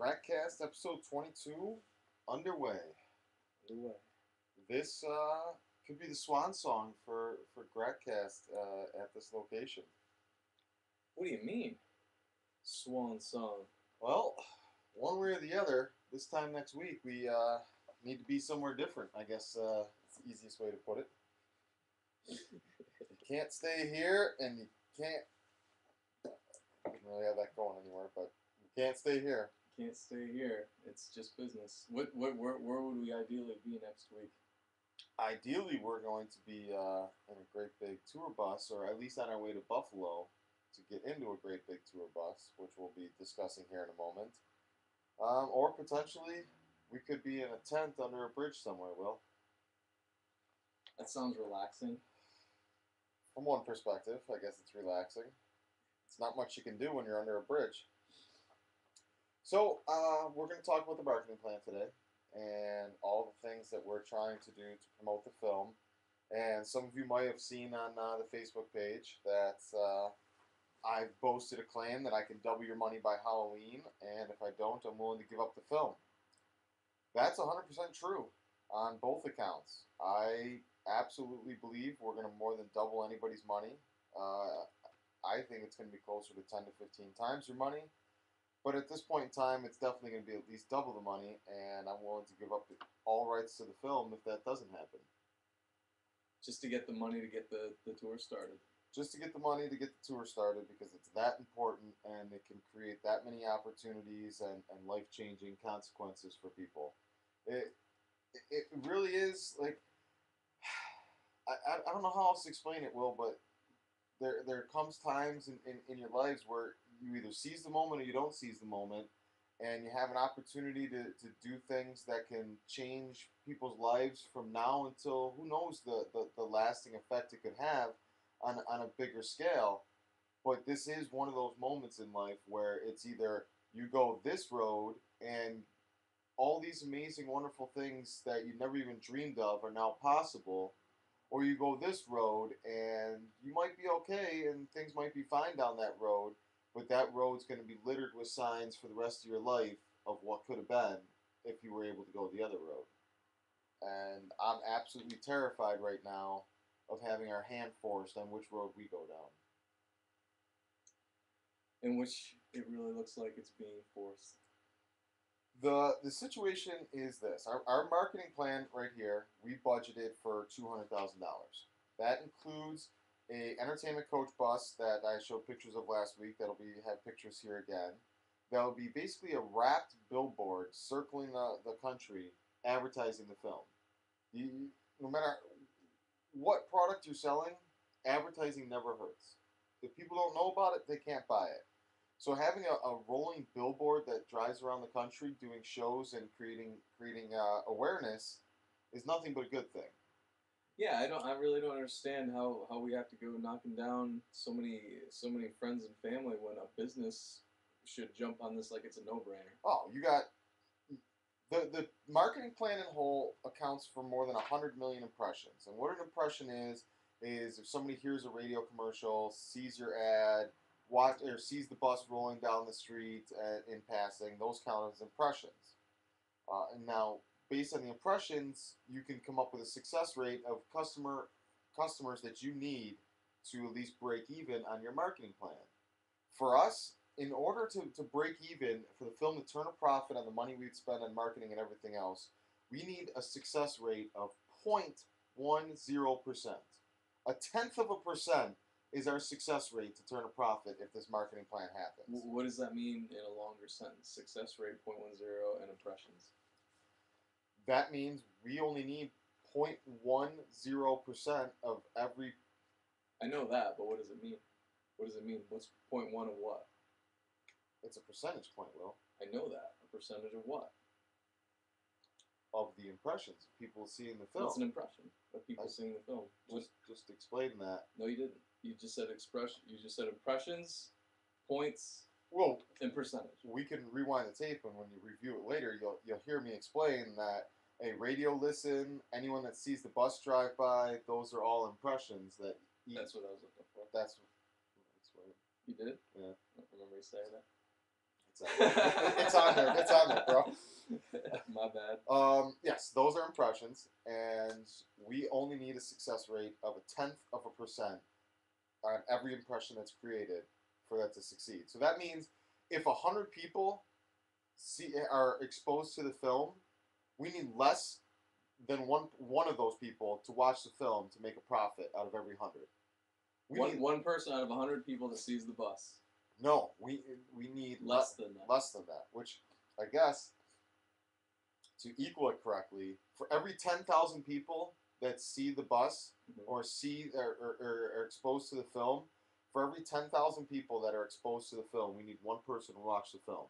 Gratcast episode 22 underway. Underway. This could be the swan song for Gratcast at this location. What do you mean? Swan song. Well, one way or the other, this time next week we need to be somewhere different. I guess it's the easiest way to put it. You can't stay here, and you can't really have that going anywhere, but you can't stay here. Can't stay here. It's just business. Where would we ideally be next week? Ideally, we're going to be in a great big tour bus, or at least on our way to Buffalo to get into a great big tour bus, which we'll be discussing here in a moment. Or potentially, we could be in a tent under a bridge somewhere, Will. That sounds relaxing. From one perspective, I guess it's relaxing. It's not much you can do when you're under a bridge. So, we're going to talk about the marketing plan today and all the things that we're trying to do to promote the film. And some of you might have seen on the Facebook page that I've boasted a claim that I can double your money by Halloween, and if I don't, I'm willing to give up the film. That's 100% true on both accounts. I absolutely believe we're going to more than double anybody's money. I think it's going to be closer to 10 to 15 times your money. But at this point in time, it's definitely going to be at least double the money, and I'm willing to give up all rights to the film if that doesn't happen. Just to get the money to get the tour started. Just to get the money to get the tour started, because it's that important and it can create that many opportunities and life-changing consequences for people. It really is, like, I don't know how else to explain it, Will, but there comes times in your lives where you either seize the moment or you don't seize the moment, and you have an opportunity to do things that can change people's lives from now until who knows the lasting effect it could have on a bigger scale. But this is one of those moments in life where it's either you go this road and all these amazing, wonderful things that you never even dreamed of are now possible, or you go this road and you might be okay and things might be fine down that road, but that road's going to be littered with signs for the rest of your life of what could have been if you were able to go the other road. And I'm absolutely terrified right now of having our hand forced on which road we go down. In which it really looks like it's being forced. The situation is this. Our marketing plan right here, we budgeted for $200,000. That includes a entertainment coach bus that I showed pictures of last week. That'll have pictures here again. That'll be basically a wrapped billboard circling the country advertising the film. No matter what product you're selling, advertising never hurts. If people don't know about it, they can't buy it. So having a rolling billboard that drives around the country doing shows and creating awareness is nothing but a good thing. Yeah, I really don't understand how we have to go knocking down so many friends and family when a business should jump on this like it's a no-brainer. Oh, you got the marketing plan in whole accounts for more than 100 million impressions. And what an impression is if somebody hears a radio commercial, sees your ad, sees the bus rolling down the street in passing, those count as impressions. And now, based on the impressions, you can come up with a success rate of customers that you need to at least break even on your marketing plan. For us, in order to break even, for the film to turn a profit on the money we'd spend on marketing and everything else, we need a success rate of 0.10%. A tenth of a percent is our success rate to turn a profit if this marketing plan happens. What does that mean in a longer sentence? Success rate 0.10 and impressions. That means we only need 0.10% of every. I know that, but what does it mean? What does it mean? What's 0.1 of what? It's a percentage point, Will. I know that. A percentage of what? Of the impressions of people seeing the film. What's an impression of people seeing the film? Just explain that. No, you didn't. You just said expression. You just said impressions, points, well, and percentage. We can rewind the tape, and when you review it later, you'll hear me explain that a radio listen, anyone that sees the bus drive by, those are all impressions that. That's what I was looking for. That's what. You did? Yeah. I don't remember you saying that. It's it's on there. It's on there, bro. My bad. Yes, those are impressions, and we only need a success rate of 0.1% on every impression that's created for that to succeed. So that means if 100 people are exposed to the film, we need less than one of those people to watch the film to make a profit out of every 100. One person out of 100 people that sees the bus. No, we need less than that. Less than that, which I guess to equal it correctly, for every 10,000 people that see the bus or are exposed to the film, for every 10,000 people that are exposed to the film, we need one person to watch the film.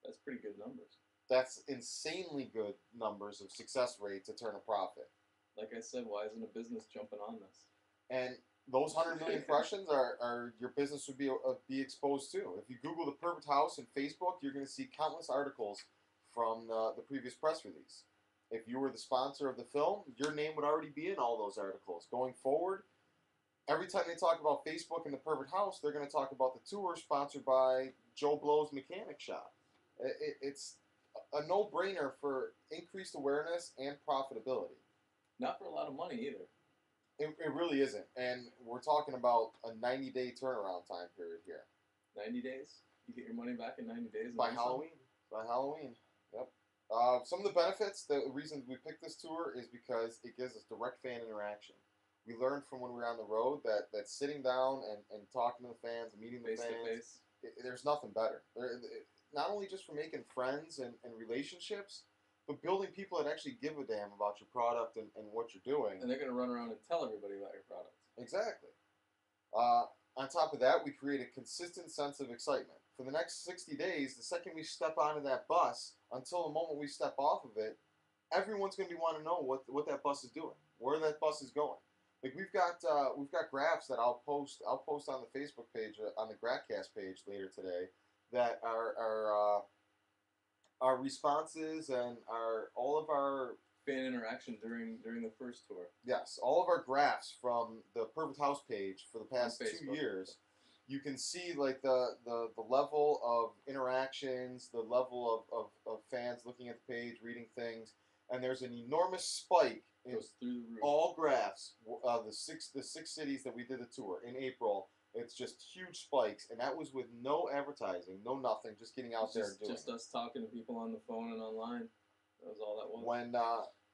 That's pretty good numbers. That's insanely good numbers of success rate to turn a profit. Like I said, why isn't a business jumping on this? And those 100 million impressions are your business would be exposed to. If you Google the perfect house in Facebook, you're going to see countless articles from the previous press release. If you were the sponsor of the film, your name would already be in all those articles. Going forward, every time they talk about Facebook and the perfect house, they're going to talk about the tour sponsored by Joe Blow's Mechanic Shop. It's a no-brainer for increased awareness and profitability. Not for a lot of money either. It really isn't. And we're talking about a 90-day turnaround time period here. 90 days? You get your money back in 90 days? By Halloween. By Halloween. Yep. Some of the benefits, the reason we picked this tour is because it gives us direct fan interaction. We learned from when we were on the road that sitting down and talking to the fans, meeting the fans, there's nothing better. Not only just for making friends and relationships, but building people that actually give a damn about your product and what you're doing. And they're going to run around and tell everybody about your product. Exactly. On top of that, we create a consistent sense of excitement. For the next 60 days, the second we step onto that bus, until the moment we step off of it, everyone's going to be wanting to know what that bus is doing, where that bus is going. Like we've got graphs that I'll post on the Facebook page, on the Gratcast page later today, that are our responses and all of our fan interaction during the first tour. Yes, all of our graphs from the Perfect House page for the past 2 years. You can see like the level of interactions, the level of fans looking at the page, reading things, and there's an enormous spike in all graphs. The six cities that we did the tour in April. It's just huge spikes, and that was with no advertising, no nothing, just getting out there and doing it. Just us talking to people on the phone and online. That was all that was.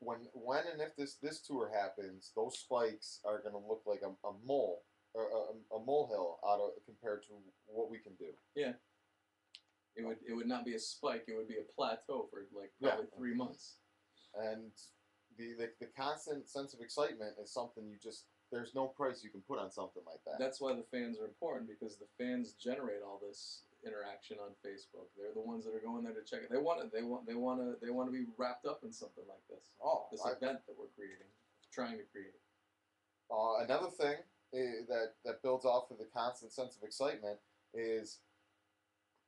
When and if this tour happens, those spikes are going to look like a mole, or a molehill compared to what we can do. Yeah. It would not be a spike. It would be a plateau for like probably 3 months. And the constant sense of excitement is something there's no price you can put on something like that. That's why the fans are important, because the fans generate all this interaction on Facebook. They're the ones that are going there to check it. They want to be wrapped up in something like this. This event that we're trying to create. Another thing that builds off of the constant sense of excitement is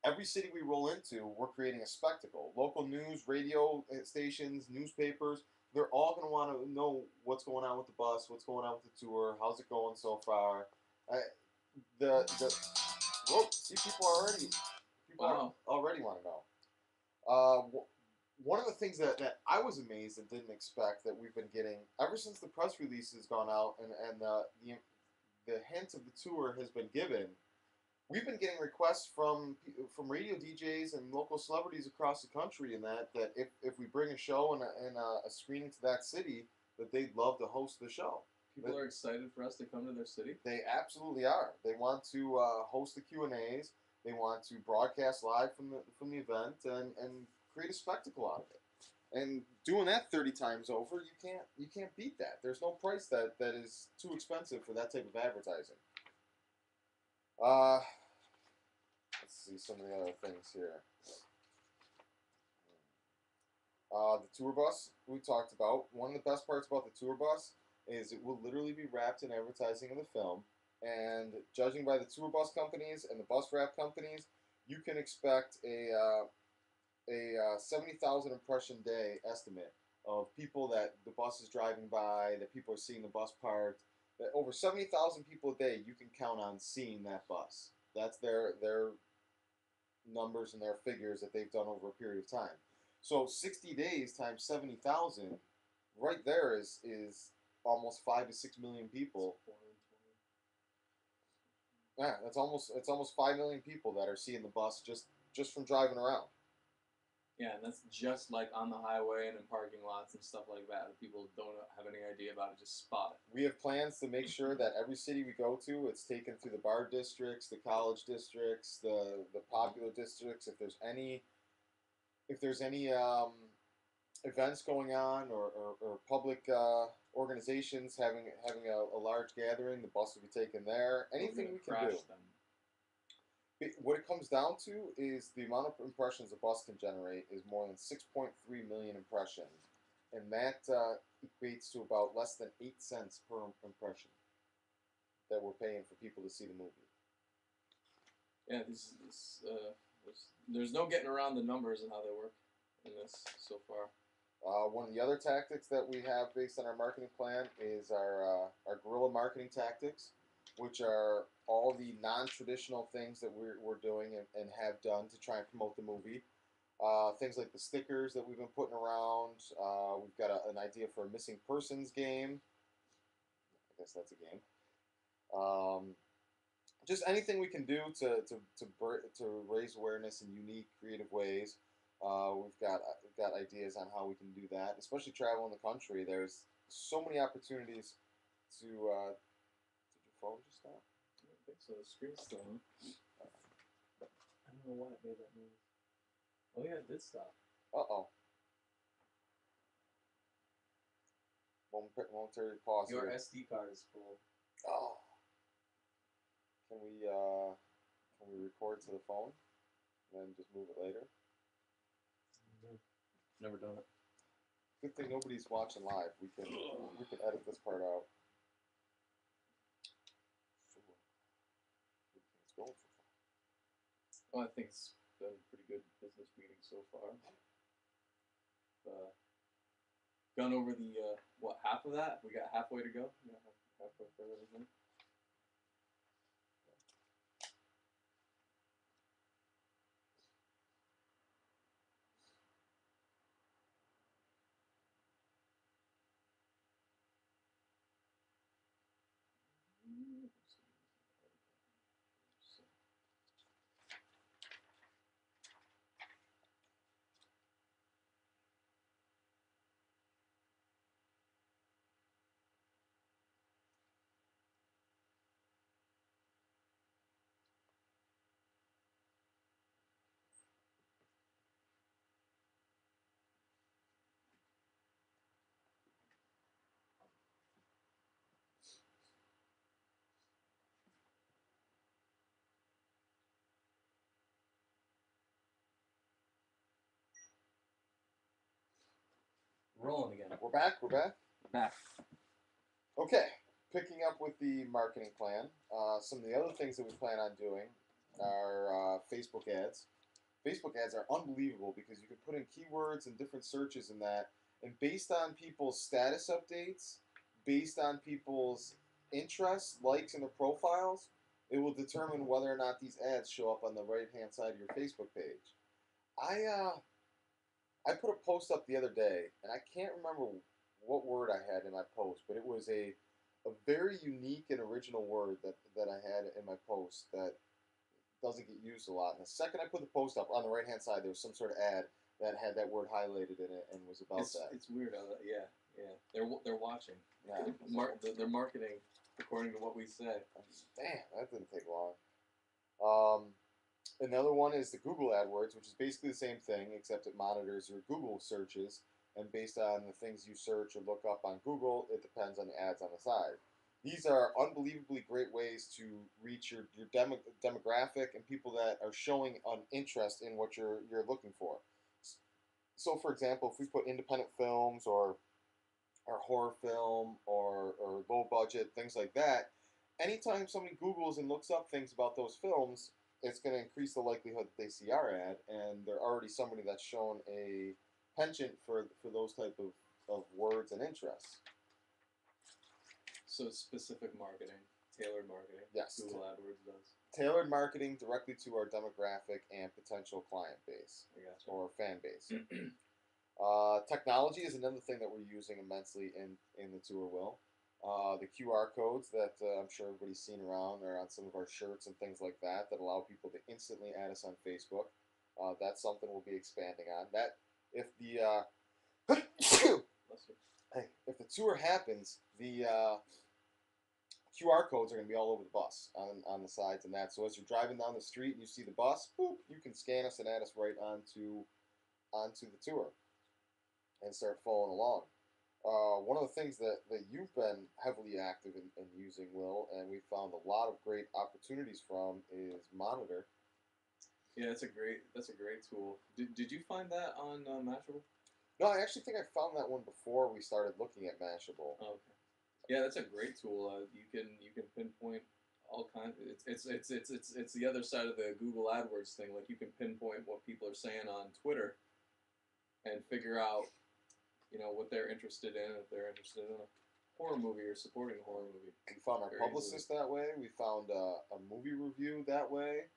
every city we roll into, we're creating a spectacle. Local news, radio stations, newspapers, they're all going to want to know what's going on with the bus, what's going on with the tour, how's it going so far. See, people already want to know. One of the things that I was amazed and didn't expect that we've been getting ever since the press release has gone out and the hint of the tour has been given, we've been getting requests from radio DJs and local celebrities across the country, and that if we bring a show and a screening to that city, that they'd love to host the show. People are excited for us to come to their city? They absolutely are. They want to host the Q&As. They want to broadcast live from the event and create a spectacle out of it. And doing that 30 times over, you can't beat that. There's no price that is too expensive for that type of advertising. Let's see some of the other things here. The tour bus we talked about. One of the best parts about the tour bus is it will literally be wrapped in advertising of the film. And judging by the tour bus companies and the bus wrap companies, you can expect a 70,000 impression day estimate of people that the bus is driving by, that people are seeing the bus parked. That over 70,000 people a day you can count on seeing that bus. That's their numbers and their figures that they've done over a period of time. So 60 days times 70,000, right there is almost 5 to 6 million people. Yeah, it's almost 5 million people that are seeing the bus just from driving around. Yeah, and that's just like on the highway and in parking lots and stuff like that. People don't have any idea about it, just spot it. We have plans to make sure that every city we go to, it's taken through the bar districts, the college districts, the popular districts. If there's any events going on or public organizations having a large gathering, the bus will be taken there. Anything we can do. Them. What it comes down to is the amount of impressions a bus can generate is more than 6.3 million impressions, and that equates to about less than 8 cents per impression that we're paying for people to see the movie. Yeah, there's no getting around the numbers and how they work in this so far. One of the other tactics that we have based on our marketing plan is our guerrilla marketing tactics, which are all the non-traditional things that we're doing and have done to try and promote the movie. Things like the stickers that we've been putting around. We've got an idea for a missing persons game. I guess that's a game. Just anything we can do to raise awareness in unique, creative ways. We've got ideas on how we can do that, especially traveling the country. There's so many opportunities to. Did your phone just stop? I don't think so. The screen's still on. I don't know why it made that noise. Oh yeah, it did stop. Uh-oh. Momentary pause. Your here. SD card is full. Oh. Can we record to the phone and then just move it later? Never done it. Good thing nobody's watching live. We can edit this part out. So, what do you think it's going for? Well, I think it's been a pretty good business meeting so far. Gone over the half of that? We got halfway to go. Yeah, halfway further to go. Rolling again. We're back. Back. Okay. Picking up with the marketing plan. Some of the other things that we plan on doing are Facebook ads. Facebook ads are unbelievable because you can put in keywords and different searches in that, and based on people's status updates, based on people's interests, likes, and their profiles, it will determine whether or not these ads show up on the right-hand side of your Facebook page. I put a post up the other day, and I can't remember what word I had in my post, but it was a very unique and original word that I had in my post that doesn't get used a lot. And the second I put the post up, on the right-hand side, there was some sort of ad that had that word highlighted in it and was about that. It's weird how that, yeah. They're watching. Yeah. They're marketing according to what we say. Damn, that didn't take long. Another one is the Google AdWords, which is basically the same thing, except it monitors your Google searches, and based on the things you search or look up on Google, it depends on the ads on the side. These are unbelievably great ways to reach your demographic and people that are showing an interest in what you're looking for. So, for example, if we put independent films or horror film or low budget, things like that, anytime somebody Googles and looks up things about those films, it's going to increase the likelihood that they see our ad, and they're already somebody that's shown a penchant for those type of words and interests. So it's specific marketing. Tailored marketing. Yes. Google AdWords does. Tailored marketing directly to our demographic and potential client base or fan base. Technology is another thing that we're using immensely in the tour, Will. The QR codes that I'm sure everybody's seen around are on some of our shirts and things like that that allow people to instantly add us on Facebook. That's something we'll be expanding on. That if the if the tour happens, the QR codes are going to be all over the bus on the sides and that. So as you're driving down the street and you see the bus, boop, you can scan us and add us right onto the tour and start following along. One of the things that you've been heavily active in using, Will, and we've found a lot of great opportunities from is Monitor. Yeah, that's a great tool. Did you find that on Mashable? No, I actually think I found that one before we started looking at Mashable. Oh, okay. Yeah, that's a great tool. You can pinpoint all kinds. It's the other side of the Google AdWords thing. Like, you can pinpoint what people are saying on Twitter, and figure out, what they're interested in. If they're interested in a horror movie or supporting a horror movie. We found our publicist that way. We found a movie review that way.